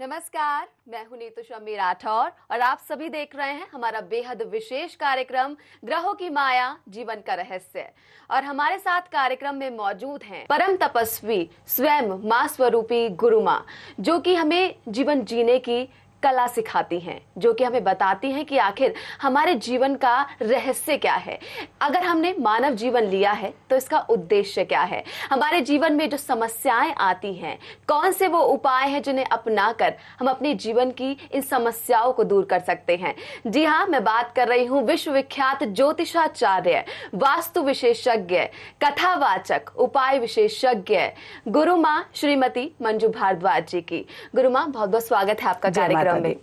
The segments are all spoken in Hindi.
नमस्कार, मैं हूं नीतू शम्मी राठौर और आप सभी देख रहे हैं हमारा बेहद विशेष कार्यक्रम ग्रहों की माया जीवन का रहस्य। और हमारे साथ कार्यक्रम में मौजूद हैं परम तपस्वी स्वयं मां स्वरूपी गुरु मां, जो कि हमें जीवन जीने की कला सिखाती हैं, जो कि हमें बताती हैं कि आखिर हमारे जीवन का रहस्य क्या है। अगर हमने मानव जीवन लिया है तो इसका उद्देश्य क्या है, हमारे जीवन में जो समस्याएं आती हैं कौन से वो उपाय हैं जिन्हें अपनाकर हम अपने जीवन की इन समस्याओं को दूर कर सकते हैं। जी हाँ, मैं बात कर रही हूँ विश्वविख्यात ज्योतिषाचार्य, वास्तु विशेषज्ञ, कथावाचक, उपाय विशेषज्ञ गुरु मां श्रीमती मंजू भारद्वाज जी की। गुरु मां, बहुत बहुत स्वागत है आपका कार्यक्रम में।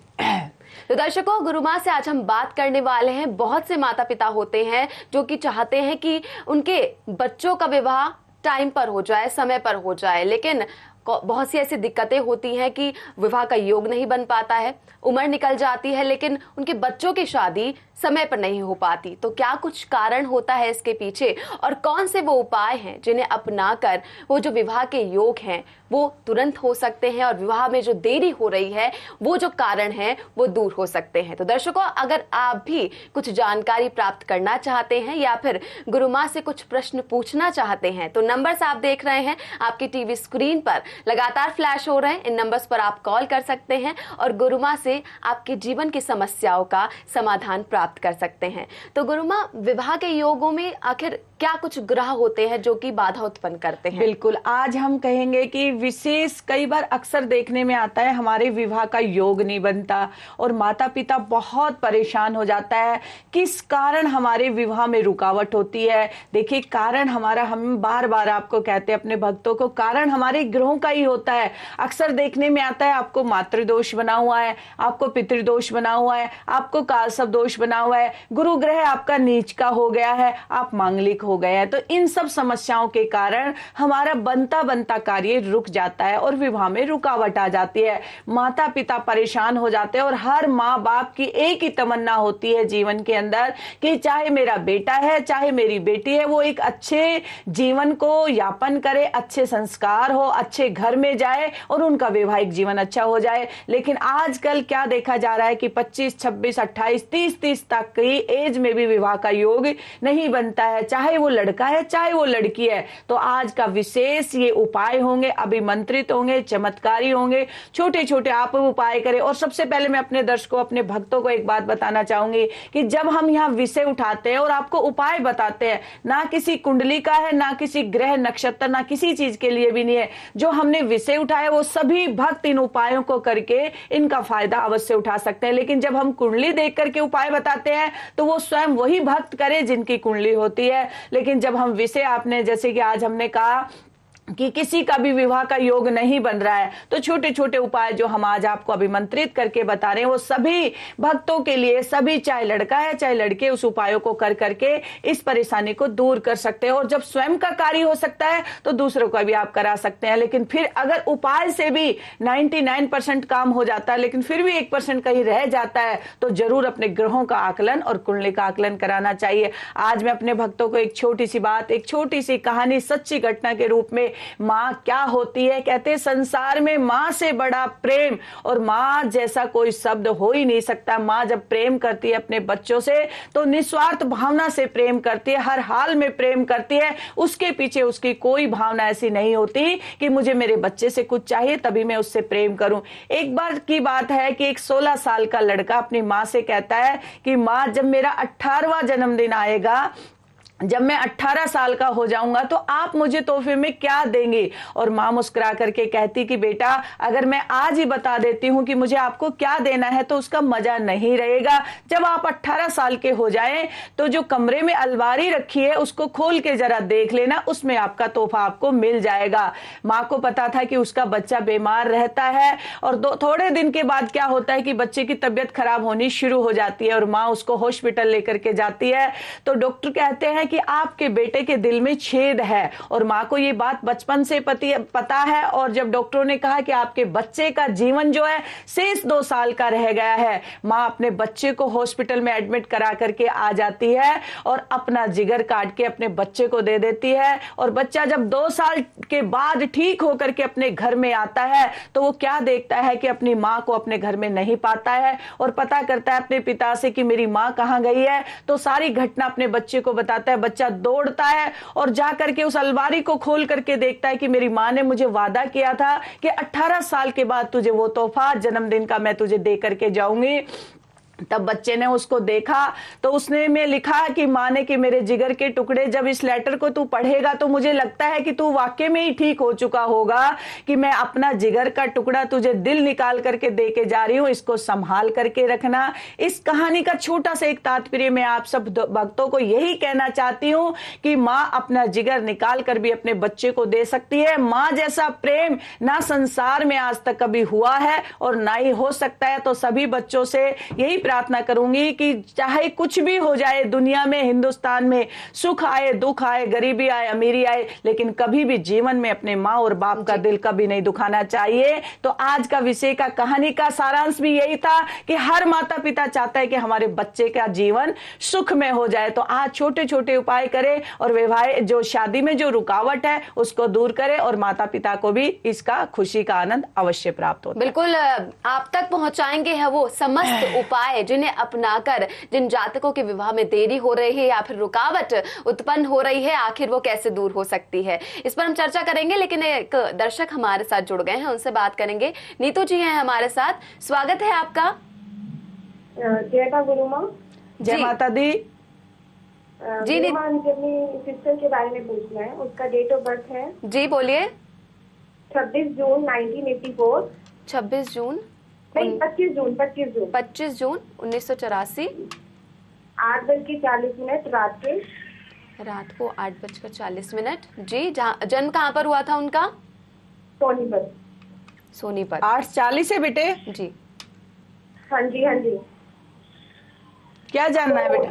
तो दर्शकों, गुरु मां से आज हम बात करने वाले हैं। बहुत से माता पिता होते हैं जो कि चाहते हैं कि उनके बच्चों का विवाह टाइम पर हो जाए, समय पर हो जाए, लेकिन बहुत सी ऐसी दिक्कतें होती हैं कि विवाह का योग नहीं बन पाता है, उम्र निकल जाती है, लेकिन उनके बच्चों की शादी समय पर नहीं हो पाती। तो क्या कुछ कारण होता है इसके पीछे और कौन से वो उपाय हैं जिन्हें अपनाकर वो जो विवाह के योग हैं वो तुरंत हो सकते हैं और विवाह में जो देरी हो रही है वो जो कारण है वो दूर हो सकते हैं। तो दर्शकों, अगर आप भी कुछ जानकारी प्राप्त करना चाहते हैं या फिर गुरु मां से कुछ प्रश्न पूछना चाहते हैं तो नंबर्स आप देख रहे हैं आपकी टीवी स्क्रीन पर लगातार फ्लैश हो रहे हैं। इन नंबर्स पर आप कॉल कर सकते हैं और गुरु मां से आपके जीवन की समस्याओं का समाधान प्राप्त कर सकते हैं। तो गुरु मां, विवाह के योगों में आखिर क्या कुछ ग्रह होते हैं जो कि बाधा उत्पन्न करते हैं? बिल्कुल, आज हम कहेंगे कि विशेष कई बार अक्सर देखने में आता है हमारे विवाह का योग नहीं बनता और माता पिता बहुत परेशान हो जाता है। किस कारण हमारे विवाह में रुकावट होती है? देखिए, कारण हमारा, हम बार बार आपको कहते हैं अपने भक्तों को, कारण हमारे ग्रहों का ही होता है। अक्सर देखने में आता है आपको मातृदोष बना हुआ है, आपको पितृदोष बना हुआ है, आपको कालसर्प दोष बना हुआ है, गुरु ग्रह आपका नीच का हो गया है, आप मांगलिक हो गए हैं। तो इन सब समस्याओं के कारण हमारा बनता बनता कार्य रुक जाता है और विवाह में रुकावट आ जाती है। माता पिता परेशान हो जाते हैं और हर माँ बाप की एक ही तमन्ना होती है जीवन के अंदर कि चाहे मेरा बेटा है चाहे मेरी बेटी है, वो एक अच्छे जीवन को यापन करे, अच्छे संस्कार हो, अच्छे घर में जाए और उनका वैवाहिक जीवन अच्छा हो जाए। लेकिन आजकल क्या देखा जा रहा है कि 25, 26, 28, 30 तक की एज में भी विवाह का योग नहीं बनता है, चाहे वो लड़का है चाहे वो लड़की है। तो आज का विशेष ये उपाय होंगे, अभिमंत्रित होंगे, चमत्कारी होंगे, छोटे छोटे आप उपाय करें। और सबसे पहले मैं अपने दर्शकों, अपने भक्तों को एक बात बताना चाहूंगी कि जब हम यहाँ विषय उठाते हैं और आपको उपाय बताते हैं, ना किसी कुंडली का है, ना किसी ग्रह नक्षत्र, ना किसी चीज के लिए भी नहीं है। जो हमने विषय उठाया वो सभी भक्त इन उपायों को करके इनका फायदा अवश्य उठा सकते हैं। लेकिन जब हम कुंडली देख करके उपाय बताते हैं तो वो स्वयं वही भक्त करे जिनकी कुंडली होती है। लेकिन जब हम विषय, आपने जैसे कि आज हमने कहा कि किसी का भी विवाह का योग नहीं बन रहा है, तो छोटे छोटे उपाय जो हम आज आपको अभिमंत्रित करके बता रहे हैं वो सभी भक्तों के लिए, सभी चाहे लड़का है चाहे लड़के, उस उपायों को कर करके इस परेशानी को दूर कर सकते हैं। और जब स्वयं का कार्य हो सकता है तो दूसरों का भी आप करा सकते हैं। लेकिन फिर अगर उपाय से भी 99% काम हो जाता है लेकिन फिर भी 1% कहीं रह जाता है तो जरूर अपने ग्रहों का आकलन और कुंडली का आकलन कराना चाहिए। आज मैं अपने भक्तों को एक छोटी सी बात, एक छोटी सी कहानी, सच्ची घटना के रूप में, माँ क्या होती है, कहते संसार में माँ से बड़ा प्रेम और माँ जैसा कोई शब्द हो ही नहीं सकता। माँ जब प्रेम करती है अपने बच्चों से तो निस्वार्थ भावना से प्रेम करती है, हर हाल में प्रेम करती है। उसके पीछे उसकी कोई भावना ऐसी नहीं होती कि मुझे मेरे बच्चे से कुछ चाहिए तभी मैं उससे प्रेम करूं। एक बार की बात है कि एक 16 साल का लड़का अपनी माँ से कहता है कि माँ, जब मेरा 18वां जन्मदिन आएगा, जब मैं 18 साल का हो जाऊंगा तो आप मुझे तोहफे में क्या देंगे? और मां मुस्कुरा करके कहती कि बेटा, अगर मैं आज ही बता देती हूं कि मुझे आपको क्या देना है तो उसका मजा नहीं रहेगा। जब आप 18 साल के हो जाएं तो जो कमरे में अलमारी रखी है उसको खोल के जरा देख लेना, उसमें आपका तोहफा आपको मिल जाएगा। माँ को पता था कि उसका बच्चा बीमार रहता है और थोड़े दिन के बाद क्या होता है कि बच्चे की तबियत खराब होनी शुरू हो जाती है और माँ उसको हॉस्पिटल लेकर के जाती है। तो डॉक्टर कहते हैं कि आपके बेटे के दिल में छेद है, और माँ को ये बात बचपन से पता है। और जब डॉक्टरों ने कहा कि आपके बच्चे का जीवन जो है शेष 2 साल का रह गया है, माँ अपने बच्चे को हॉस्पिटल में एडमिट करा करके आ जाती है और अपना जिगर काट के अपने बच्चे को दे देती है। और बच्चा जब 2 साल के बाद ठीक होकर के अपने घर में आता है तो वो क्या देखता है कि अपनी माँ को अपने घर में नहीं पाता है, और पता करता है अपने पिता से कि मेरी माँ कहाँ गई है। तो सारी घटना अपने बच्चे को बताता है। बच्चा दौड़ता है और जाकर के उस अलमारी को खोल करके देखता है कि मेरी माँ ने मुझे वादा किया था कि 18 साल के बाद तुझे वो तोहफा जन्मदिन का मैं तुझे दे करके जाऊंगी। तब बच्चे ने उसको देखा तो उसने में लिखा कि माँ ने कि मेरे जिगर के टुकड़े, जब इस लेटर को तू पढ़ेगा तो मुझे लगता है कि तू वाकई में ही ठीक हो चुका होगा, कि मैं अपना जिगर का टुकड़ा तुझे दिल निकाल करके दे के जा रही हूँ, इसको संभाल करके रखना। इस कहानी का छोटा सा एक तात्पर्य मैं आप सब भक्तों को यही कहना चाहती हूँ कि माँ अपना जिगर निकाल कर भी अपने बच्चे को दे सकती है। माँ जैसा प्रेम ना संसार में आज तक कभी हुआ है और ना ही हो सकता है। तो सभी बच्चों से यही प्रार्थना करूंगी कि चाहे कुछ भी हो जाए दुनिया में, हिंदुस्तान में, सुख आए दुख आए, गरीबी आए अमीरी आए, लेकिन कभी भी जीवन में अपने माँ और बाप का दिल कभी नहीं दुखाना चाहिए। तो आज का विषय का कहानी का सारांश भी यही था कि हर माता पिता चाहता है कि हमारे बच्चे का जीवन सुख में हो जाए। तो आज छोटे छोटे उपाय करें और विवाह जो शादी में जो रुकावट है उसको दूर करें, और माता पिता को भी इसका खुशी का आनंद अवश्य प्राप्त हो। बिल्कुल आप तक पहुंचाएंगे है वो समस्त उपाय जिन्हें अपनाकर जिन जातकों के विवाह में देरी हो रही है या फिर रुकावट उत्पन्न हो रही है, आखिर वो कैसे दूर हो सकती है, इस पर हम चर्चा करेंगे। लेकिन एक दर्शक हमारे साथ जुड़ गए हैं, उनसे बात करेंगे। नीतू जी हैं हमारे साथ, स्वागत है आपका। जय गुरु माँ। जय माता दी। जी माँ, अपनी सिस्टर के बारे में पूछना है। उसका डेट ऑफ बर्थ है, जी बोलिए। 26 जून 1984। 26 जून नहीं, 25 जून 25 जून 1984। 8:40 रात को 8:40। जी, जन्म कहाँ पर हुआ था उनका? सोनीपत। 8:40 है बेटे। जी हाँ जी, हाँ जी। क्या जानना है बेटा?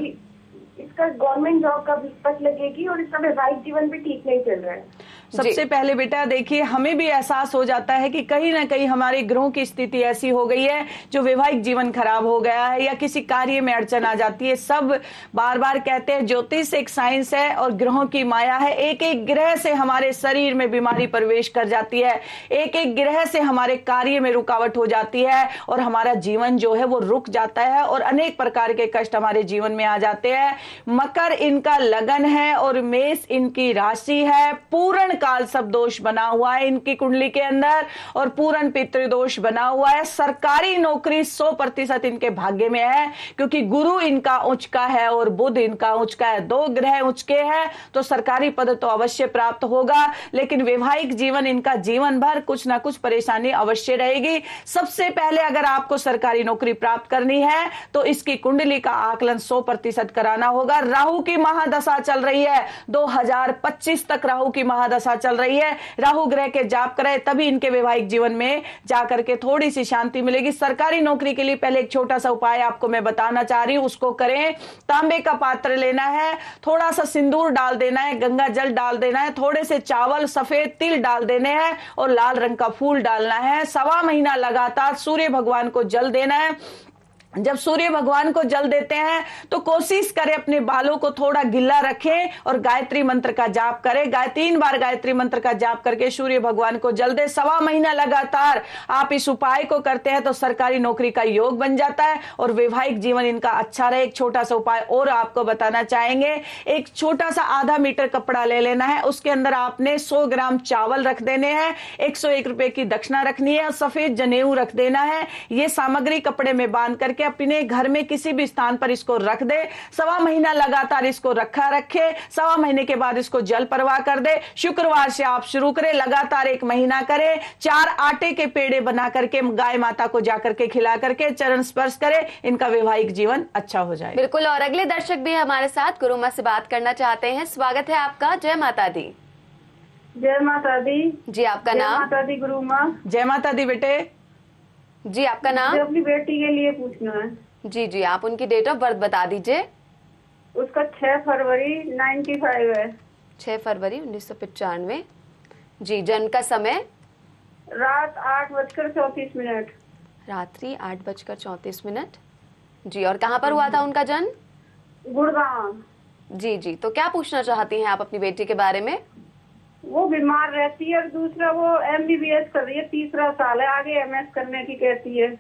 इसका गवर्नमेंट जॉब कब पत लगेगी और इसका वैवाहिक जीवन भी ठीक नहीं चल रहा है। सबसे पहले बेटा देखिए, हमें भी एहसास हो जाता है कि कहीं ना कहीं हमारे ग्रहों की स्थिति ऐसी हो गई है जो वैवाहिक जीवन खराब हो गया है या किसी कार्य में अड़चन आ जाती है। सब बार बार कहते हैं ज्योतिष एक साइंस है और ग्रहों की माया है। एक एक ग्रह से हमारे शरीर में बीमारी प्रवेश कर जाती है, एक एक ग्रह से हमारे कार्य में रुकावट हो जाती है और हमारा जीवन जो है वो रुक जाता है और अनेक प्रकार के कष्ट हमारे जीवन में आ जाते हैं। मकर इनका लगन है और मेष इनकी राशि है। पूर्ण काल सब दोष बना हुआ है इनकी कुंडली के अंदर और पूर्ण पितृदोष बना हुआ है। सरकारी नौकरी 100% इनके भाग्य में है क्योंकि गुरु इनका उचका है और बुध इनका उचका है, 2 ग्रह उचके हैं, तो सरकारी पद तो अवश्य प्राप्त होगा। लेकिन वैवाहिक जीवन इनका जीवन भर कुछ ना कुछ परेशानी अवश्य रहेगी। सबसे पहले अगर आपको सरकारी नौकरी प्राप्त करनी है तो इसकी कुंडली का आकलन 100% कराना होगा। राहु की महादशा चल रही है, 2025 तक राहु की महादशा चल रही है। राहु ग्रह के जाप कराए तभी इनके वैवाहिक जीवन में जाकर के थोड़ी सी शांति मिलेगी। सरकारी नौकरी के लिए पहले एक छोटा सा उपाय आपको मैं बताना चाह रही हूं, उसको करें। तांबे का पात्र लेना है, थोड़ा सा सिंदूर डाल देना है, गंगा जल डाल देना है, थोड़े से चावल सफेद तिल डाल देने हैं और लाल रंग का फूल डालना है। 1.25 महीना लगातार सूर्य भगवान को जल देना है। जब सूर्य भगवान को जल देते हैं तो कोशिश करें अपने बालों को थोड़ा गिल्ला रखें और गायत्री मंत्र का जाप करें। 3 बार गायत्री मंत्र का जाप करके सूर्य भगवान को जल दे। 1.25 महीना लगातार आप इस उपाय को करते हैं तो सरकारी नौकरी का योग बन जाता है और वैवाहिक जीवन इनका अच्छा रहे। एक छोटा सा उपाय और आपको बताना चाहेंगे। एक छोटा सा आधा मीटर कपड़ा ले लेना है, उसके अंदर आपने 100 ग्राम चावल रख देने हैं, 101 रुपए की दक्षिणा रखनी है और सफेद जनेऊ रख देना है। ये सामग्री कपड़े में बांध करके अपने घर में किसी भी स्थान पर इसको रख दे। 1.25 महीना लगातार इसको रखे। 1.25 महीने के बाद इसको जल प्रवाह कर दे। शुक्रवार से आप शुरू करें, लगातार 1 महीना करें। 4 आटे के पेड़े बना करके गाय माता को जाकर के खिला करके चरण स्पर्श करें, इनका वैवाहिक जीवन अच्छा हो जाए। बिल्कुल। और अगले दर्शक भी हमारे साथ गुरु माँ से बात करना चाहते हैं। स्वागत है आपका। जय माता दी। जय माता दी। जी आपका नाम? जय माता दी गुरु माँ। जय माता दी बेटे। जी आपका नाम? अपनी बेटी के लिए पूछना है। जी जी, आप उनकी डेट ऑफ बर्थ बता दीजिए। उसका 6 फरवरी 95 है। 6 फरवरी 1995। जी, जन्म का समय? रात 8:34। रात्रि 8:34। जी, और कहाँ पर हुआ था उनका जन्म? गुड़गांव। जी जी, तो क्या पूछना चाहती हैं आप अपनी बेटी के बारे में? वो बीमार रहती है और दूसरा वो MBBS कर रही है, तीसरा साल है, आगे MS करने की कहती है।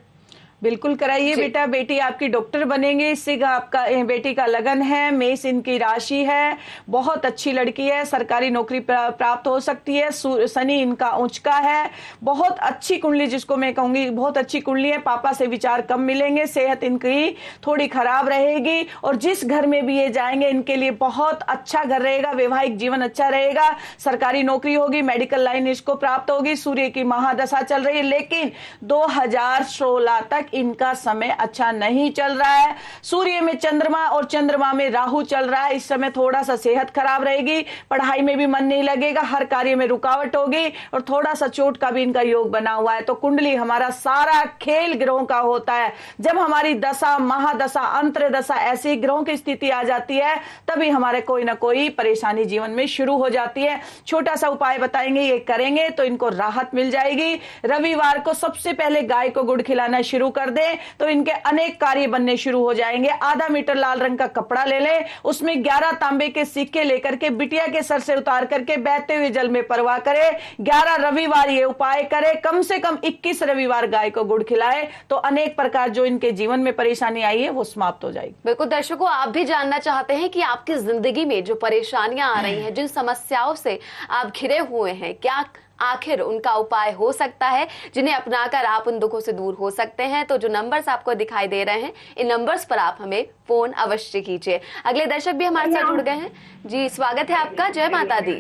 बिल्कुल कराइए बेटा, बेटी आपकी डॉक्टर बनेंगे, इससे आपका बेटी का लगन है, मेष इनकी राशि है, बहुत अच्छी लड़की है, सरकारी नौकरी प्राप्त हो सकती है, शनि इनका उंचका है, बहुत अच्छी कुंडली जिसको मैं कहूंगी बहुत अच्छी कुंडली है। पापा से विचार कम मिलेंगे, सेहत इनकी थोड़ी खराब रहेगी और जिस घर में भी ये जाएंगे इनके लिए बहुत अच्छा घर रहेगा, वैवाहिक जीवन अच्छा रहेगा, सरकारी नौकरी होगी, मेडिकल लाइन इसको प्राप्त होगी। सूर्य की महादशा चल रही है, लेकिन 2016 तक इनका समय अच्छा नहीं चल रहा है। सूर्य में चंद्रमा और चंद्रमा में राहु चल रहा है, इस समय थोड़ा सा सेहत खराब रहेगी, पढ़ाई में भी मन नहीं लगेगा, हर कार्य में रुकावट होगी और थोड़ा सा चोट का भी इनका योग बना हुआ है। तो कुंडली हमारा सारा खेल ग्रहों का होता है, जब हमारी दशा महादशा अंतरदशा ऐसी ग्रहों की स्थिति आ जाती है तभी हमारे कोई ना कोई परेशानी जीवन में शुरू हो जाती है। छोटा सा उपाय बताएंगे, ये करेंगे तो इनको राहत मिल जाएगी। रविवार को सबसे पहले गाय को गुड़ खिलाना शुरू कर दे तो इनके अनेक कार्य बनने शुरू हो जाएंगे। आधा मीटर लाल रंग का कपड़ा ले ले, उसमें 11 तांबे के सिक्के लेकर के बिटिया के सर से उतार करके बहते हुए जल में परवाह करे। 11 रविवार ये उपाय करे, कम से कम 21 रविवार गाय को गुड़ खिलाए तो अनेक प्रकार जो इनके जीवन में परेशानी आई है वो समाप्त हो जाएगी। बिल्कुल दर्शकों, आप भी जानना चाहते हैं कि आपकी जिंदगी में जो परेशानियां आ रही हैं, जिन समस्याओं से आप घिरे हुए हैं, क्या आखिर उनका उपाय हो सकता है जिन्हें अपनाकर आप उन दुखों से दूर हो सकते हैं? तो जो नंबर्स आपको दिखाई दे रहे हैं, इन नंबर्स पर आप हमें फोन अवश्य कीजिए। अगले दर्शक भी हमारे साथ जुड़ गए हैं। जी, स्वागत है आपका, जय माता दी।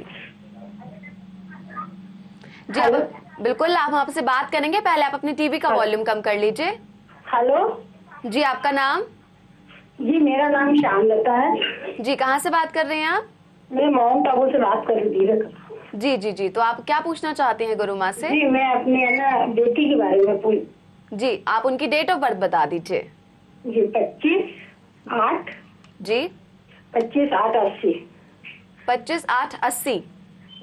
जी अब बिल्कुल आप आपसे बात करेंगे, पहले आप अपनी टीवी का वॉल्यूम कम कर लीजिए। हेलो जी, आपका नाम? जी, मेरा नाम श्यामलता है। जी, कहाँ से बात कर रहे हैं आप? मैं माउंट आबू से बात कर रही थी। जी जी जी, तो आप क्या पूछना चाहते हैं गुरु माँ से? जी, मैं अपनी है ना बेटी के बारे में पूछ। जी, आप उनकी डेट ऑफ बर्थ बता दीजिए। जी, 25/8। जी, 25/8/80। 25/8/80।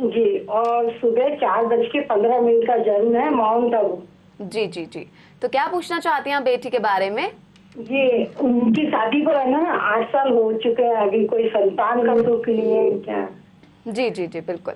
जी, और सुबह 4:15 का जन्म है, माउंट आबू। जी जी जी, तो क्या पूछना चाहती हैं आप बेटी के बारे में? जी, उनकी शादी को है ना 8 साल हो चुके हैं, अभी कोई संतान का सुख नहीं है क्या? जी जी जी, बिल्कुल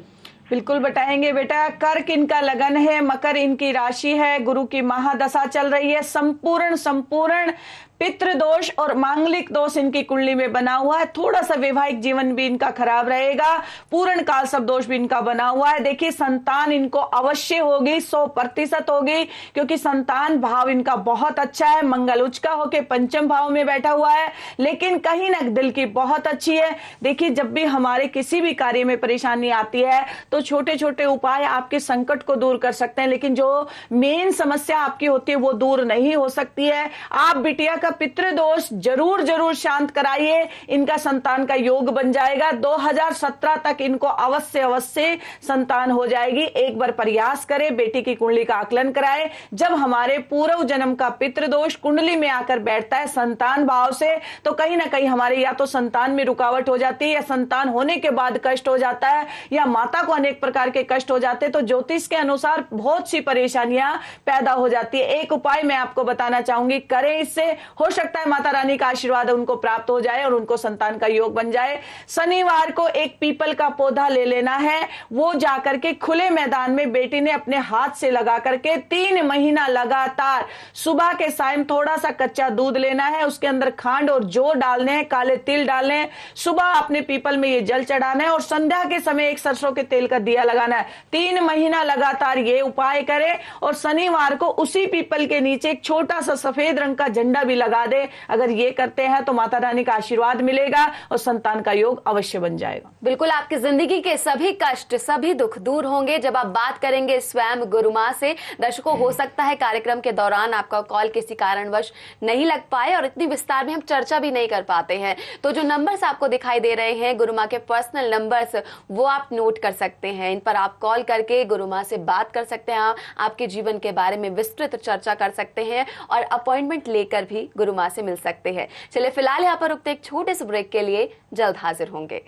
बिल्कुल बताएंगे बेटा। कर्क इनका लगन है, मकर इनकी राशि है, गुरु की महादशा चल रही है, संपूर्ण पितृ दोष और मांगलिक दोष इनकी कुंडली में बना हुआ है। थोड़ा सा वैवाहिक जीवन भी इनका खराब रहेगा, पूर्ण काल सब दोष भी इनका बना हुआ है। देखिए, संतान इनको अवश्य होगी, 100% होगी, क्योंकि संतान भाव इनका बहुत अच्छा है, मंगल उच्च का होके पंचम भाव में बैठा हुआ है, लेकिन कहीं ना दिल की बहुत अच्छी है। देखिए, जब भी हमारे किसी भी कार्य में परेशानी आती है तो छोटे छोटे उपाय आपके संकट को दूर कर सकते हैं, लेकिन जो मेन समस्या आपकी होती है वो दूर नहीं हो सकती है। आप बिटिया का पितृदोष जरूर शांत कराइए, इनका संतान का योग बन जाएगा। 2017 तक इनको अवश्य संतान हो जाएगी। एक बार प्रयास करें, बेटी की कुंडली का आकलन कराएं। जब हमारे पूर्व जन्म का पितृदोष कुंडली में आकर बैठता है संतान भाव से, तो कहीं ना कहीं हमारे या तो संतान में रुकावट हो जाती है, या संतान होने के बाद कष्ट हो जाता है, या माता को अनेक प्रकार के कष्ट हो जाते हैं। तो ज्योतिष के अनुसार बहुत सी परेशानियां पैदा हो जाती है। एक उपाय मैं आपको बताना चाहूंगी, करें, इससे हो सकता है माता रानी का आशीर्वाद उनको प्राप्त हो जाए और उनको संतान का योग बन जाए। शनिवार को एक पीपल का पौधा ले लेना है, वो जाकर के खुले मैदान में बेटी ने अपने हाथ से लगा करके 3 महीना लगातार सुबह के टाइम थोड़ा सा कच्चा दूध लेना है, उसके अंदर खांड और जौ डालने हैं, काले तिल डालने हैं, सुबह अपने पीपल में ये जल चढ़ाना है और संध्या के समय एक सरसों के तेल का दिया लगाना है। 3 महीना लगातार ये उपाय करें और शनिवार को उसी पीपल के नीचे एक छोटा सा सफेद रंग का झंडा भी लगा दे। अगर ये करते हैं तो माता रानी का आशीर्वाद मिलेगा और संतान का योग अवश्य बन जाएगा। बिल्कुल, आपकी जिंदगी के सभी कष्ट, सभी दुख दूर होंगे जब आप बात करेंगे स्वयं गुरु माँ से। दर्शकों, हो सकता है कार्यक्रम के दौरान आपका कॉल किसी कारणवश नहीं लग पाए और इतनी विस्तार में हम चर्चा भी नहीं कर पाते हैं, तो जो नंबर्स आपको दिखाई दे रहे हैं गुरु माँ के पर्सनल नंबर्स, वो आप नोट कर सकते हैं। इन पर आप कॉल करके गुरु माँ से बात कर सकते हैं, आपके जीवन के बारे में विस्तृत चर्चा कर सकते हैं और अपॉइंटमेंट लेकर भी गुरु माँ से मिल सकते हैं। चलिए फिलहाल यहाँ पर रुकते एक छोटे से ब्रेक के लिए, जल्द हाजिर होंगे।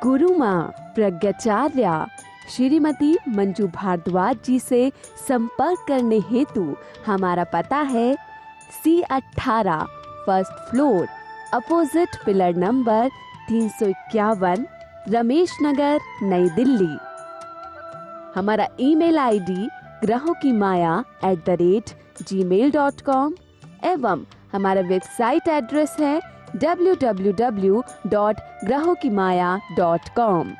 गुरु माँ प्रज्ञाचार्या श्रीमती मंजू भारद्वाज जी से संपर्क करने हेतु हमारा पता है C18 first floor opposite pillar number 351 Ramesh Nagar Nai Delhi. हमारा ईमेल आईडी grahokimaya@gmail.com एवं हमारा वेबसाइट एड्रेस है www.grahokimaya.com।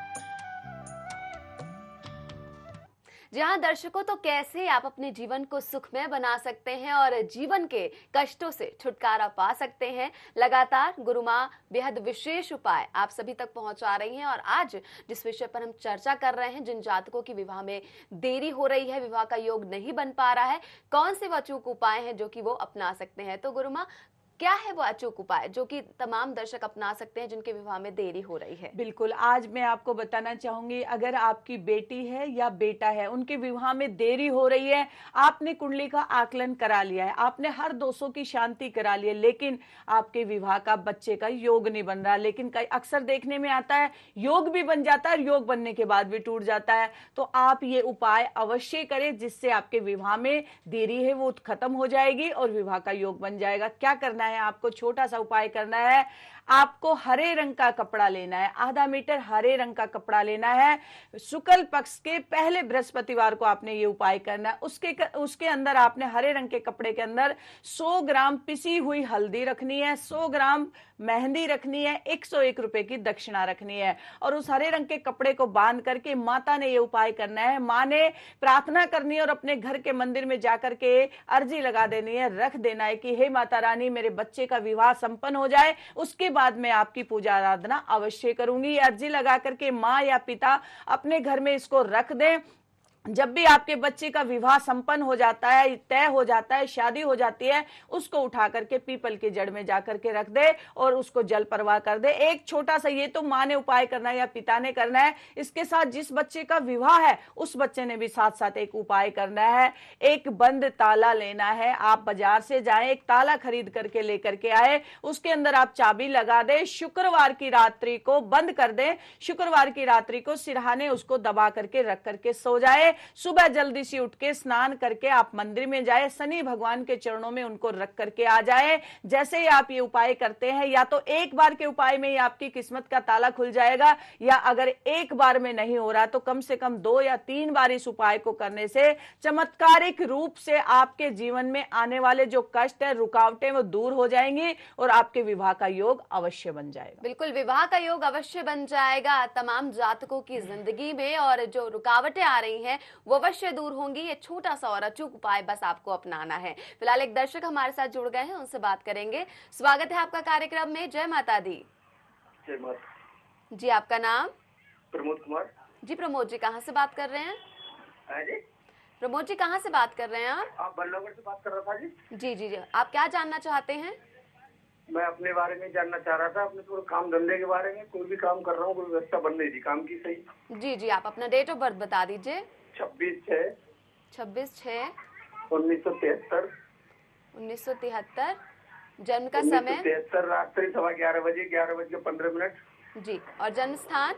जहां दर्शकों, तो कैसे आप अपने जीवन को सुखमय बना सकते हैं और जीवन के कष्टों से छुटकारा पा सकते हैं। लगातार गुरु माँ बेहद विशेष उपाय आप सभी तक पहुंचा रही हैं। और आज जिस विषय पर हम चर्चा कर रहे हैं, जिन जातकों की विवाह में देरी हो रही है, विवाह का योग नहीं बन पा रहा है, कौन से वो अचूक उपाय हैं जो कि वो अपना सकते हैं। तो गुरु माँ, क्या है वो अचूक उपाय जो कि तमाम दर्शक अपना सकते हैं जिनके विवाह में देरी हो रही है? बिल्कुल, आज मैं आपको बताना चाहूंगी, अगर आपकी बेटी है या बेटा है, उनके विवाह में देरी हो रही है, आपने कुंडली का आकलन करा लिया है, आपने हर दोषों की शांति करा ली है, लेकिन आपके विवाह का बच्चे का योग नहीं बन रहा। लेकिन कई अक्सर देखने में आता है योग भी बन जाता है, योग बनने के बाद भी टूट जाता है। तो आप ये उपाय अवश्य करें, जिससे आपके विवाह में देरी है वो खत्म हो जाएगी और विवाह का योग बन जाएगा। क्या करना है आपको? छोटा सा उपाय करना है। आपको हरे रंग का कपड़ा लेना है, आधा मीटर हरे रंग का कपड़ा लेना है। शुक्ल पक्ष के पहले बृहस्पतिवार को आपने ये उपाय करना है। उसके अंदर आपने हरे रंग के कपड़े के अंदर 100 ग्राम पिसी हुई हल्दी रखनी है, 100 ग्राम मेहंदी रखनी है, 101 रुपए की दक्षिणा रखनी है। और उस हरे रंग के कपड़े को बांध करके माता ने ये उपाय करना है। माँ ने प्रार्थना करनी है और अपने घर के मंदिर में जाकर के अर्जी लगा देनी है, रख देना है कि हे माता रानी, मेरे बच्चे का विवाह संपन्न हो जाए, उसके बाद मैं आपकी पूजा आराधना अवश्य करूंगी। अर्जी लगा करके माँ या पिता अपने घर में इसको रख दें। जब भी आपके बच्चे का विवाह संपन्न हो जाता है, तय हो जाता है, शादी हो जाती है, उसको उठा करके पीपल की जड़ में जाकर के रख दे और उसको जल प्रवाह कर दे। एक छोटा सा, ये तो माँ ने उपाय करना है या पिता ने करना है। इसके साथ जिस बच्चे का विवाह है उस बच्चे ने भी साथ साथ एक उपाय करना है। एक बंद ताला लेना है। आप बाजार से जाएं, एक ताला खरीद करके लेकर के आए, उसके अंदर आप चाबी लगा दे, शुक्रवार की रात्रि को बंद कर दें, शुक्रवार की रात्रि को सिरहाने उसको दबा करके रख करके सो जाए। सुबह जल्दी से उठ के स्नान करके आप मंदिर में जाए, शनि भगवान के चरणों में उनको रख करके आ जाए। जैसे ही आप ये उपाय करते हैं, या तो एक बार के उपाय में ही आपकी किस्मत का ताला खुल जाएगा, या अगर एक बार में नहीं हो रहा तो कम से कम 2 या 3 बार इस उपाय को करने से चमत्कारिक रूप से आपके जीवन में आने वाले जो कष्ट है, रुकावटें, वो दूर हो जाएंगी और आपके विवाह का योग अवश्य बन जाएगा। बिल्कुल, विवाह का योग अवश्य बन जाएगा तमाम जातकों की जिंदगी में, और जो रुकावटें आ रही हैं वो अवश्य दूर होंगी। ये छोटा सा और अचूक उपाय बस आपको अपनाना है। फिलहाल एक दर्शक हमारे साथ जुड़ गए हैं, उनसे बात करेंगे। स्वागत है आपका कार्यक्रम में। जय माता दी। जय माता जी, आपका नाम? प्रमोद कुमार। जी प्रमोद जी, कहाँ से बात कर रहे हैं? जी प्रमोद जी, कहाँ से बात कर रहे हैं आप? बल्लभगढ़ से बात कर रहा था जी। जी जी जी, आप क्या जानना चाहते हैं? मैं अपने बारे में जानना चाह रहा था, अपने थोड़ा काम धंधे के बारे में। कोई भी काम कर रहा हूँ, कोई व्यवस्था बन रही थी काम की। सही जी जी, आप अपना डेट ऑफ बर्थ बता दीजिए। 26/6/1973। 1973। जन्म का समय? 1973 रात्रि 11:15 बजे, 11:15। जी, और जन्म स्थान?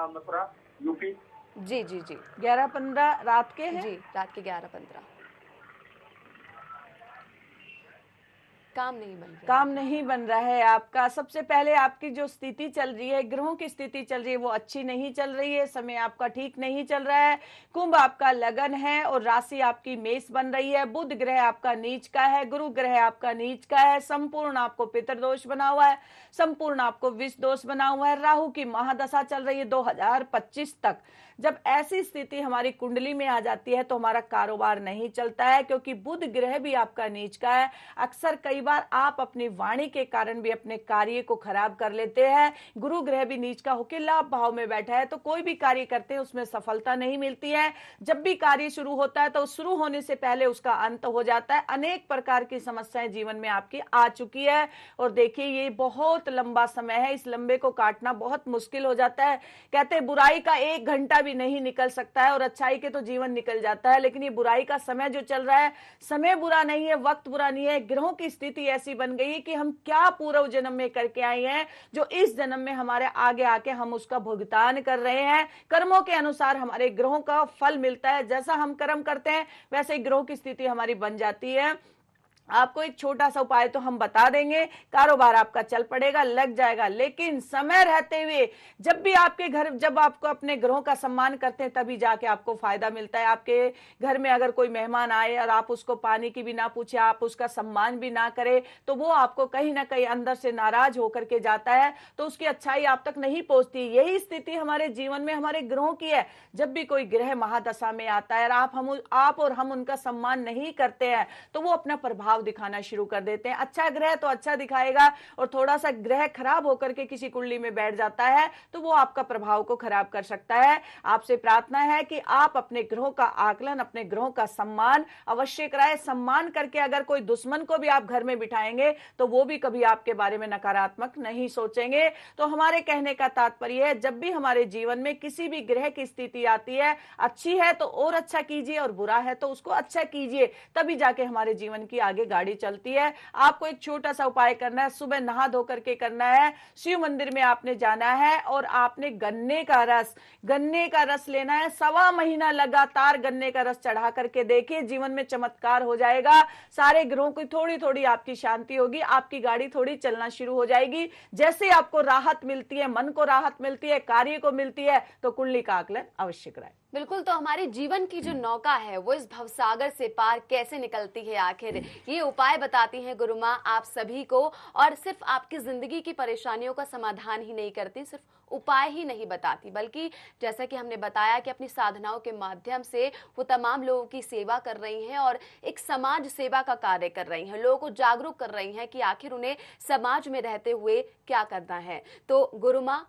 मथुरा, यूपी। जी जी जी, 11:15 रात के हैं? जी, रात के 11:15। काम नहीं बन रहा। काम नहीं बन रहा है आपका। सबसे पहले आपकी जो स्थिति चल रही है, ग्रहों की स्थिति चल रही है, वो अच्छी नहीं चल रही है। समय आपका ठीक नहीं चल रहा है। कुंभ आपका लगन है और राशि आपकी मेष बन रही है। बुध ग्रह आपका नीच का है, गुरु ग्रह आपका नीच का है। संपूर्ण आपको पितृदोष बना हुआ है, संपूर्ण आपको विष दोष बना हुआ है। राहु की महादशा चल रही है 2025 तक। जब ऐसी स्थिति हमारी कुंडली में आ जाती है तो हमारा कारोबार नहीं चलता है, क्योंकि बुध ग्रह भी आपका नीच का है। अक्सर कई बार आप अपनी वाणी के कारण भी अपने कार्य को खराब कर लेते हैं। गुरु ग्रह भी नीच का होकर लाभ भाव में बैठा है, तो कोई भी कार्य करते हैं उसमें सफलता नहीं मिलती है। जब भी कार्य शुरू होता है तो शुरू होने से पहले उसका अंत हो जाता है। अनेक प्रकार की समस्याएं जीवन में आपकी आ चुकी है और देखिए ये बहुत लंबा समय है, इस लंबे को काटना बहुत मुश्किल हो जाता है। कहते हैं बुराई का 1 घंटा भी नहीं निकल सकता है और अच्छाई के तो जीवन निकल जाता है, लेकिन ये बुराई का समय जो चल रहा है, समय बुरा नहीं है, वक्त बुरा नहीं है। ग्रहों की स्थिति ऐसी बन गई है कि हम क्या पूर्व जन्म में करके आए हैं जो इस जन्म में हमारे आगे आके हम उसका भुगतान कर रहे हैं। कर्मों के अनुसार हमारे ग्रहों का फल मिलता है, जैसा हम कर्म करते हैं वैसे ही ग्रहों की स्थिति हमारी बन जाती है। आपको एक छोटा सा उपाय तो हम बता देंगे, कारोबार आपका चल पड़ेगा, लग जाएगा, लेकिन समय रहते हुए जब भी आपके घर, जब आपको अपने ग्रहों का सम्मान करते हैं तभी जाके आपको फायदा मिलता है। आपके घर में अगर कोई मेहमान आए और आप उसको पानी की भी ना पूछे, आप उसका सम्मान भी ना करें, तो वो आपको कहीं ना कहीं अंदर से नाराज होकर के जाता है, तो उसकी अच्छाई आप तक नहीं पहुंचती। यही स्थिति हमारे जीवन में हमारे ग्रहों की है। जब भी कोई ग्रह महादशा में आता है और आप और हम उनका सम्मान नहीं करते हैं तो वो अपना प्रभाव दिखाना शुरू कर देते हैं। अच्छा ग्रह तो अच्छा दिखाएगा और थोड़ा सा ग्रह खराब होकर के किसी कुंडली में बैठ जाता है तो वो आपका प्रभाव को खराब कर सकता है। आपसे प्रार्थना है कि आप अपने ग्रहों का आकलन, अपने ग्रहों का सम्मान अवश्य कराएं। सम्मान करके अगर कोई दुश्मन को भी आप घर में बिठाएंगे तो वो भी कभी आपके बारे में नकारात्मक नहीं सोचेंगे। तो हमारे कहने का तात्पर्य है, जब भी हमारे जीवन में किसी भी ग्रह की स्थिति आती है, अच्छी है तो और अच्छा कीजिए और बुरा है तो उसको अच्छा कीजिए, तभी जाके हमारे जीवन की आगे गाड़ी चलती है। आपको एक छोटा सा उपाय करना है, सुबह नहा धो करके करना है, शिव मंदिर में आपने जाना है और आपने गन्ने का रस लेना है। 1.25 महीना लगातार गन्ने का रस चढ़ा करके देखिए, जीवन में चमत्कार हो जाएगा। सारे ग्रहों की थोड़ी थोड़ी आपकी शांति होगी, आपकी गाड़ी थोड़ी चलना शुरू हो जाएगी। जैसे आपको राहत मिलती है, मन को राहत मिलती है, कार्य को मिलती है, तो कुंडली का आकलन अवश्य कराएं। बिल्कुल। तो हमारे जीवन की जो नौका है वो इस भवसागर से पार कैसे निकलती है आखिर, ये उपाय बताती हैं गुरु माँ आप सभी को। और सिर्फ आपकी जिंदगी की परेशानियों का समाधान ही नहीं करती, सिर्फ उपाय ही नहीं बताती, बल्कि जैसा कि हमने बताया कि अपनी साधनाओं के माध्यम से वो तमाम लोगों की सेवा कर रही हैं और एक समाज सेवा का कार्य कर रही हैं, लोगों को जागरूक कर रही हैं कि आखिर उन्हें समाज में रहते हुए क्या करना है। तो गुरु माँ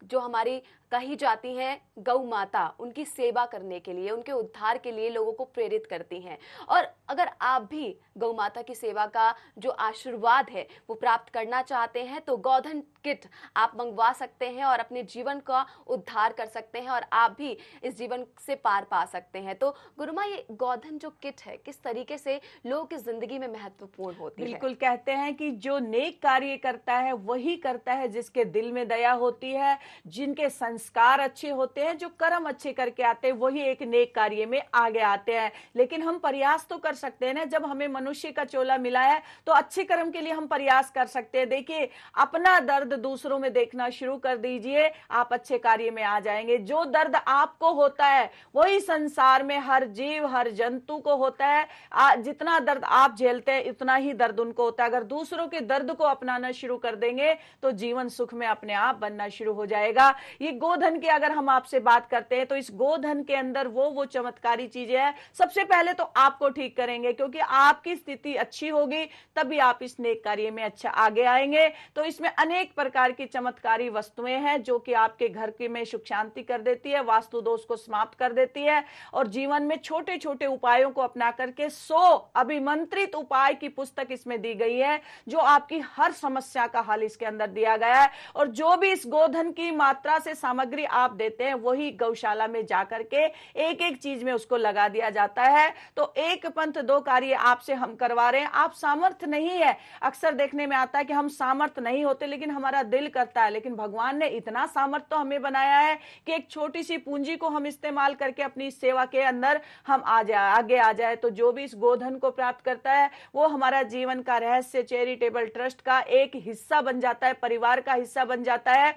जो हमारी कही जाती हैं गौ माता, उनकी सेवा करने के लिए, उनके उद्धार के लिए लोगों को प्रेरित करती हैं। और अगर आप भी गौ माता की सेवा का जो आशीर्वाद है वो प्राप्त करना चाहते हैं तो गोधन किट आप मंगवा सकते हैं और अपने जीवन का उद्धार कर सकते हैं और आप भी इस जीवन से पार पा सकते हैं। तो गुरु माँ ये गोधन जो किट है किस तरीके से लोगों की जिंदगी में महत्वपूर्ण होती है? बिल्कुल, कहते हैं कि जो नेक कार्य करता है वही करता है जिसके दिल में दया होती है, जिनके संस्कार अच्छे होते हैं, जो कर्म अच्छे करके आते हैं वही एक नेक कार्य में आगे आते हैं। लेकिन हम प्रयास तो कर सकते हैं ना, जब हमें मनुष्य का चोला मिला है तो अच्छे कर्म के लिए हम प्रयास कर सकते हैं। देखिए, अपना दर्द दूसरों में देखना शुरू कर दीजिए, आप अच्छे कार्य में आ जाएंगे। जो दर्द आपको होता है वही संसार में हर जीव, हर जंतु को होता है। जितना दर्द आप झेलते हैं उतना ही दर्द उनको होता है। अगर दूसरों के दर्द को अपनाना शुरू कर देंगे तो जीवन सुख में अपने आप बनना शुरू हो जाएगा। ये गोधन की अगर हम आपसे बात करते हैं तो इस गोधन के अंदर वो चमत्कारी चीजें हैं। सबसे पहले तो आपको ठीक करेंगे, क्योंकि आपकी स्थिति अच्छी होगी तभी आप इस नेक कार्य में अच्छा आगे आएंगे। तो इसमें अनेक प्रकार की चमत्कारी वस्तुएं हैं जो कि आपके घर की में सुख शांति कर देती है, वास्तु दोष को समाप्त कर देती है और जीवन में छोटे छोटे उपायों को अपना करके 100 अभिमंत्रित उपाय की पुस्तक इसमें दी गई है, जो आपकी हर समस्या का हल इसके अंदर दिया गया है। और जो भी इस गोधन की मात्रा से सामग्री आप देते हैं वही गौशाला में जाकर के एक एक चीज में उसको लगा दिया जाता है। तो एक पंथ दो कार्य आपसे हम करवा रहे हैं। आप सामर्थ्य नहीं है, अक्सर देखने में आता है कि हम सामर्थ्य नहीं होते लेकिन हमारा दिल करता है, लेकिन भगवान ने इतना सामर्थ्य तो हमें बनाया है कि एक छोटी सी पूंजी को हम इस्तेमाल करके अपनी सेवा के अंदर हम आगे आ जाए। तो जो भी इस गोधन को प्राप्त करता है वो हमारा जीवन का रहस्य चैरिटेबल ट्रस्ट का एक हिस्सा बन जाता है, परिवार का हिस्सा बन जाता है।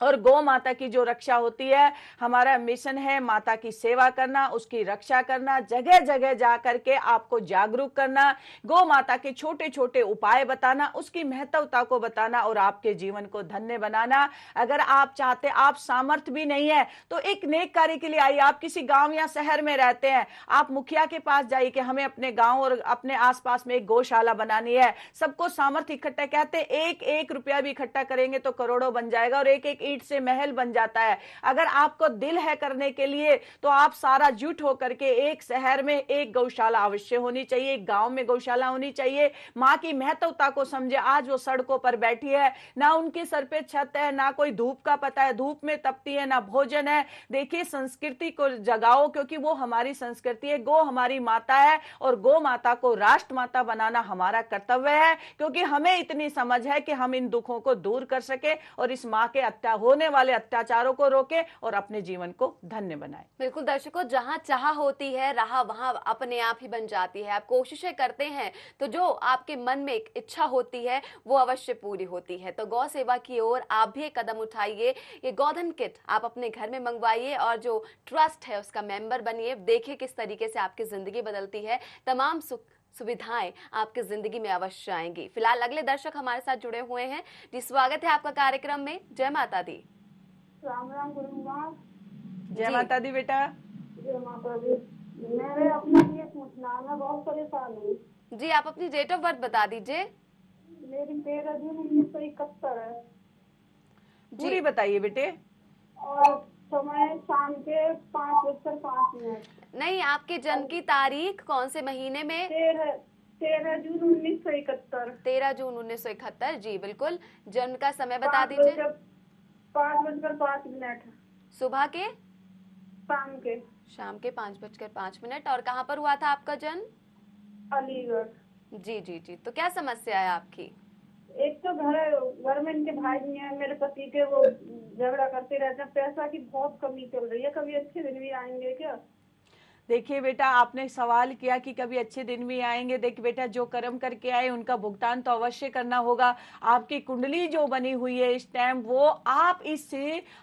और गौ माता की जो रक्षा होती है, हमारा मिशन है माता की सेवा करना, उसकी रक्षा करना, जगह जगह जा करके आपको जागरूक करना, गौ माता के छोटे छोटे उपाय बताना, उसकी महत्वता को बताना और आपके जीवन को धन्य बनाना। अगर आप चाहते, आप सामर्थ्य भी नहीं है तो एक नेक कार्य के लिए आइए। आप किसी गांव या शहर में रहते हैं, आप मुखिया के पास जाइए कि हमें अपने गांव और अपने आसपास में एक गौशाला बनानी है। सबको सामर्थ्य इकट्ठा, कहते एक एक रुपया भी इकट्ठा करेंगे तो करोड़ों बन जाएगा और एक एक ईंट से महल बन जाता है। अगर आपको दिल है करने के लिए तो आप सारा जुट होकर के एक शहर में एक गौशाला अवश्य होनी चाहिए, एक गांव में गौशाला होनी चाहिए। मां की महत्वता को समझे। आज वो सड़कों पर बैठी है, ना उनके सर पे छत है, ना कोई धूप का पता है, धूप में तपती है, ना भोजन है। देखिए, संस्कृति को जगाओ, क्योंकि वो हमारी संस्कृति है। गौ हमारी माता है और गौ माता को राष्ट्र माता बनाना हमारा कर्तव्य है, क्योंकि हमें इतनी समझ है कि हम इन दुखों को दूर कर सके और इस मां के होने वाले अत्याचारों को रोके और अपने जीवन को धन्य बनाए। बिल्कुल दर्शकों, जहां चाह होती है राह वहां अपने आप ही बन जाती है। आप कोशिशें करते हैं तो जो आपके मन में एक इच्छा होती है वो अवश्य पूरी होती है। तो गौ सेवा की ओर आप भी एक कदम उठाइए। ये गोधन किट आप अपने घर में मंगवाइए और जो ट्रस्ट है उसका मेंबर बनिए। देखिए किस तरीके से आपकी जिंदगी बदलती है। तमाम सुविधाएं आपकी जिंदगी में अवश्य आएंगी। फिलहाल अगले दर्शक हमारे साथ जुड़े हुए हैं जी। स्वागत है आपका कार्यक्रम में। जय माता दी। राम राम गुरु माँ। जय माता दी बेटा। जय माता दी। मेरे अपने लिए पूछना है, मैं बहुत परेशान हूँ जी। आप अपनी डेट ऑफ बर्थ बता दीजिए। मेरी 13 जून 1971 है। पूरी बताइए बेटे। और समय शाम के 5:05। नहीं, आपके जन्म की तारीख कौन से महीने में? 13 जून 1971। 13 जून 1971। जी बिल्कुल। जन्म का समय बता दीजिए। 5:05। सुबह के? शाम के 5:05। और कहाँ पर हुआ था आपका जन्म? अलीगढ़। जी जी जी। तो क्या समस्या है आपकी? एक तो घर में इनके भाई नहीं है, मेरे पति के, वो झगड़ा करते रहते हैं। पैसा की बहुत कमी चल रही है। कभी अच्छे दिन भी आएंगे क्या? देखिए बेटा, आपने सवाल किया कि कभी अच्छे दिन भी आएंगे। देखिए बेटा, जो कर्म करके आए उनका भुगतान तो अवश्य करना होगा। आपकी कुंडली जो बनी हुई है इस टाइम, वो आप इस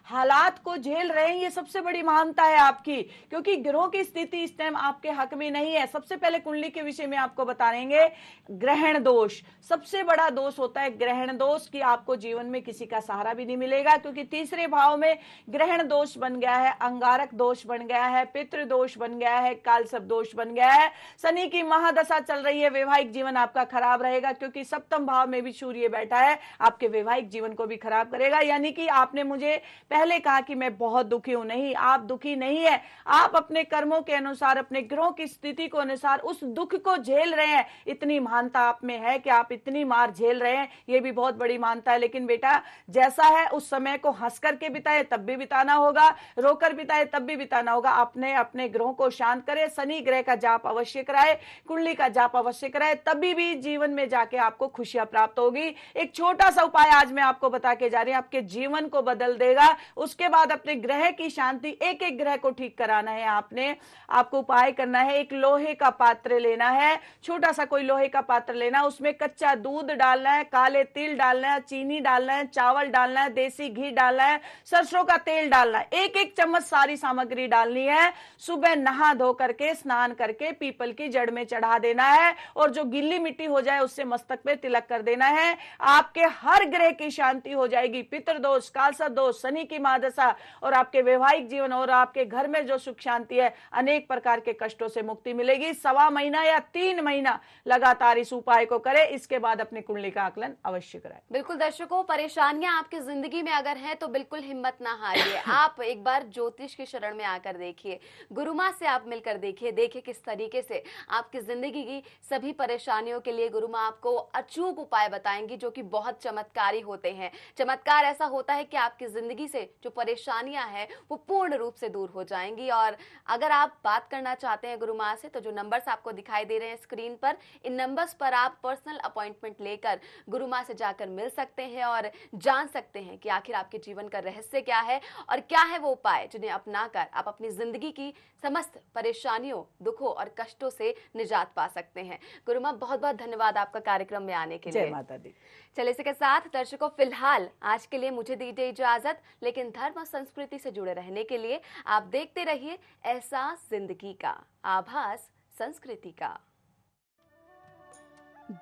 हालात को झेल रहे हैं, ये सबसे बड़ी महानता है आपकी, क्योंकि ग्रहों की स्थिति इस टाइम आपके हक में नहीं है। सबसे पहले कुंडली के विषय में आपको बताएंगे। ग्रहण दोष सबसे बड़ा दोष होता है, ग्रहण दोष की आपको जीवन में किसी का सहारा भी नहीं मिलेगा, क्योंकि तीसरे भाव में ग्रहण दोष बन गया है, अंगारक दोष बन गया है, पितृ दोष बन गया है, कालसर्प दोष बन गया है। शनि की महादशा चल रही है। वैवाहिक जीवन आपका खराब रहेगा, क्योंकि सप्तम भाव में भी सूर्य बैठा है, आपके वैवाहिक जीवन को भी खराब करेगा। यानी कि आपने मुझे पहले कहा कि मैं बहुत दुखी हूं, नहीं, आप दुखी नहीं है। आप अपने कर्मों के अनुसार, अपने ग्रहों की स्थिति को अनुसार उस दुख को झेल रहे हैं। इतनी महानता आप में है कि आप इतनी मार झेल रहे हैं, ये भी बहुत बड़ी महानता है। लेकिन बेटा, जैसा है उस समय को हंस करके बिताए तब भी बिताना होगा, रोकर बिताए तब भी बिताना होगा। अपने अपने ग्रहों को शांत करे, शनि ग्रह का जाप अवश्य कराए, कुंडली का जाप अवश्य कराए, तभी भी जीवन में जाके आपको खुशियां प्राप्त होगी। एक छोटा सा उपाय आज मैं आपको बता के जा रही हूं, आपके जीवन को बदल देगा। उसके बाद अपने ग्रह की शांति, एक एक ग्रह को ठीक कराना है। आपको उपाय करना है। एक लोहे का पात्र लेना है, छोटा सा कोई लोहे का पात्र लेना, उसमें कच्चा दूध डालना है, काले तिल डालना है, चीनी डालना है, चावल डालना है, देसी घी डालना है, सरसों का तेल डालना है। एक एक चम्मच सारी सामग्री डालनी है। सुबह नहा धो करके, स्नान करके पीपल की जड़ में चढ़ा देना है, और जो गिल्ली मिट्टी हो जाए उससे मस्तक पे तिलक कर देना है। आपके हर ग्रह की शांति हो जाएगी। पितृदोष, कालसर्प दोष, शनि की महादशा और आपके वैवाहिक जीवन और आपके घर में जो सुख शांति है, अनेक प्रकार के कष्टों से मुक्ति मिलेगी। 1.25 महीना या 3 महीना लगातार इस उपाय को करें। इसके बाद अपनी कुंडली का आकलन अवश्य कराएं। बिल्कुल दर्शकों, परेशानियां आपकी जिंदगी में अगर हैं तो बिल्कुल हिम्मत ना हारिए। आप एक बार ज्योतिष की शरण में आकर देखिए, गुरु माँ से आप मिलकर देखिए किस तरीके से आपकी जिंदगी की सभी परेशानियों के लिए गुरु माँ आपको अचूक उपाय बताएंगी, जो कि बहुत चमत्कारी होते हैं। चमत्कार ऐसा होता है कि आपकी जिंदगी से जो परेशानियां हैं वो पूर्ण रूप से दूर हो जाएंगी। और अगर आप बात करना चाहते हैं गुरु माँ से, तो जो नंबर्स आपको दिखाई दे रहे हैं स्क्रीन पर, इन नंबर्स पर आप पर्सनल अपॉइंटमेंट लेकर गुरु माँ से जाकर मिल सकते हैं और जान सकते हैं कि आखिर आपके जीवन का रहस्य क्या है और क्या है वो उपाय जिन्हें अपनाकर आप अपनी जिंदगी की समस्त परेशानियों, दुखों और कष्टों से निजात पा सकते हैं। गुरु माँ, बहुत बहुत धन्यवाद आपका कार्यक्रम में आने के लिए। जय माता दी। चलिए इसी के साथ दर्शकों, फिलहाल आज के लिए मुझे दीजिए इजाजत, लेकिन धर्म और संस्कृति से जुड़े रहने के लिए आप देखते रहिए एहसास जिंदगी का, आभास संस्कृति का।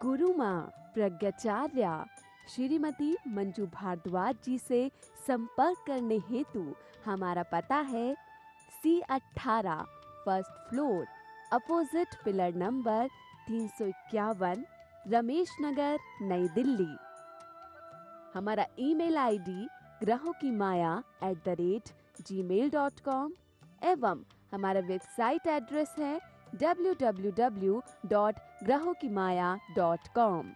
गुरु माँ प्रज्ञाचार्या श्रीमती मंजू भारद्वाज जी से संपर्क करने हेतु हमारा पता है C18 first floor, opposite pillar number 351, Ramesh Nagar, Nai Delhi. हमारा ईमेल आईडी grahokimaya@gmail.com एवं हमारा वेबसाइट एड्रेस है www.grahokimaya.com।